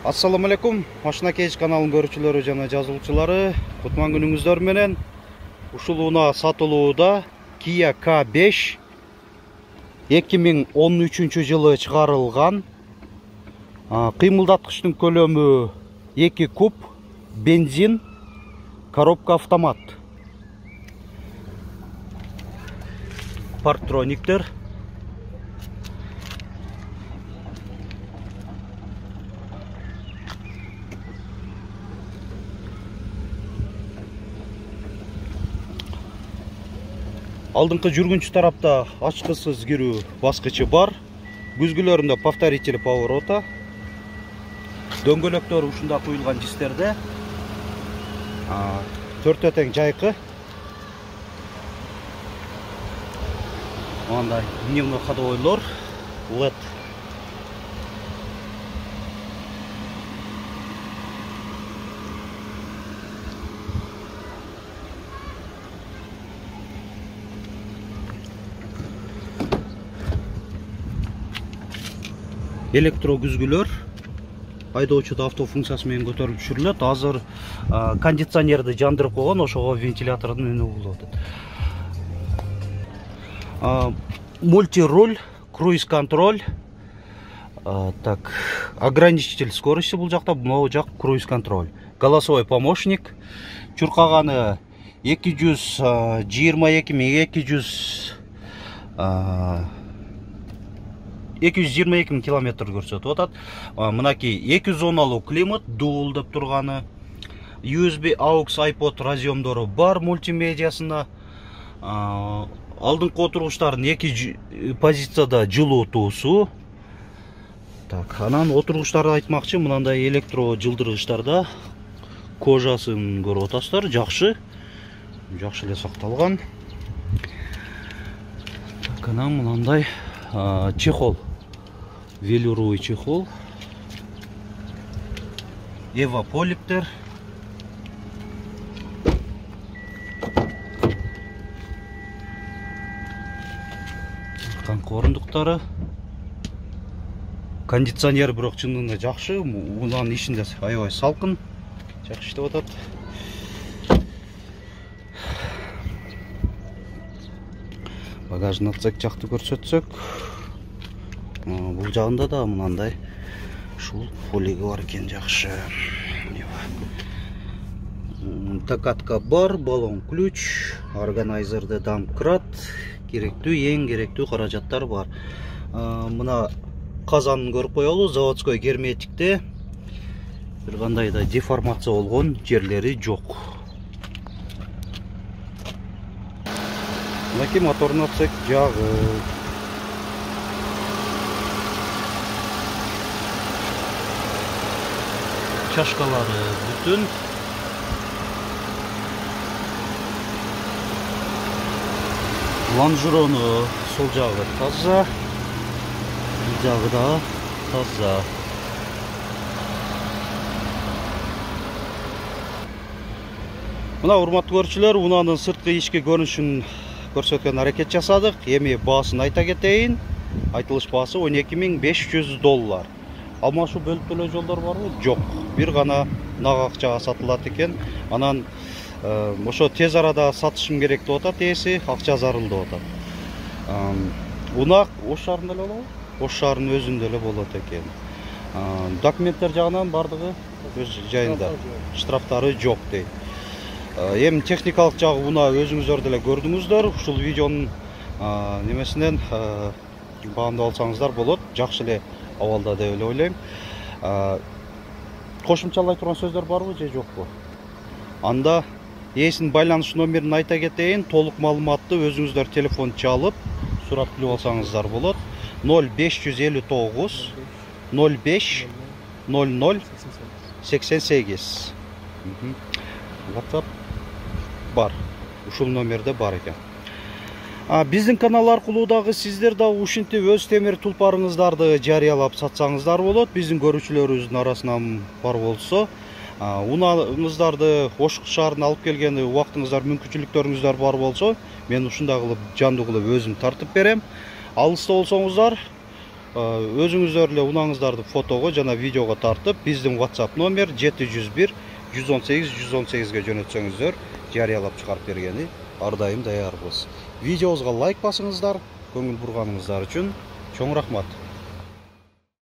Assalamu alaikum. Машина кейс каналын көрүүчүлөрү жана жазылуучулары, кутман күнүңүздөр менен. Ушул сатылууда Kia K5 2013 жылы чыгарылган. Кыймылдаткычтын көлөмү 2 куб, бензин, коробка автомат. Парктрониктер. Алдыңкы жүргүнчү тарапта ачкысыз кирүү баскычы бар. Күзгүлөрүндө повторитель поворота. Дөңгөлөктөр ушунда куюлган жистерде. Төртөө тең жайкы. Мындай дневной ходовойлор, LED. Электро күзгүлөр айдоочуда авто функциясы менен көтөрүлүп түшүрүлөт. Азыр кондиционерди жандырып койгон, ошого вентилятордун үнү болуп атат. Мультируль, круиз контроль. Ограничитель скорости бул жакта, могу жак круиз контроль. Голосовой помощник. Чуркаганы 222 километр көрсөтүп атат. Мынаки 210 климат, дуал деп турганы. USB, AUX, iPod разъемдору бар мультимедиасына. Алдыңкы отургучтардын 2 позицияда жылуутуусу. Анан отургучтарды айтмакчы, мынандай электро жылдыргычтарда кожасын көрүп атасыздар, жакшы эле сакталган. Анан мынандай чехол, велюровый чехол, Ева полиптер, канка орундуктары, кондиционер бирок чындыгында жакшы, унан ичинде аябай салкын, жакшы иштеп атат. Багажный отсек жакты көрсөтсөк, бул жагында да мынандай ушул фолига бар экен, жакшы. Такатка бар, баллон ключ, органайзерде домкрат, эң керектүү каражаттар бар. Мына казанын көрүп коелу, заводской герметикте бир кандай да деформация болгон жерлери жок. Мынаки моторный отсек жагы. Чашкалары бүтүн. Лонжерону сол жагы таза. Бул жагы да таза. Мына урматтуу көрүүчүлөр, унаанын сырткы ички көрүнүшүн көрсөткөн аракет жасадык. Эми баасын айта кетейин. Айтылыш баасы $12.500. Алмашуу бөлүп төлөө жолдор барбы? Жок. Бир гана нак акчага сатылат экен. Анан ошо тез арада сатышым керек деп атат ээси, акча зарыл деп атат. Унак Ош шаарында эле болобу? Ош шаарынын өзүндө эле болот экен. Документтер жагынан бардыгы өз жайында. Штрафтары жок дейт. Эми техникалык жагы уна өзүңүздөр деле көрдүңүздөр. Ушул видеонун немесинен баамдап алсаңыздар болот. Жакшы эле абалда деп эле ойлойм. Кошумчалай турган сөздөр барбы же жокпу? Анда ээсинин байланыш номерин айта кетейин. Толук маалыматты өзүңүздөр телефон чалып, сурап билип алсаңыздар болот. 0559 05 00 88. WhatsApp бар. Ушул номерде бар экен. Биздин канал аркылуу дагы сиздер да ушинтип өз темир тулпарыңыздарды жарыялап сатсаңыздар болот. Биздин көрүүчүлөрүбүздүн арасынан бар болсо, унаңыздарды Ош шаарына алып келгени убактыңыздар, мүмкүнчүлүктөрүңүздөр бар болсо, мен ушундай кылып жандуу кылып өзүм тартып берем. Алыста болсоңуздар, өзүңүздөр эле унааңыздарды фотого жана видеого тартып биздин WhatsApp номер 701 118 118ге жөнөтсөңүздөр жарыялап чыгарып бергени ар дайым даярбыз. Видеобузга лайк басыңыздар. Көңүл бурганыңыздар үчүн чоң рахмат.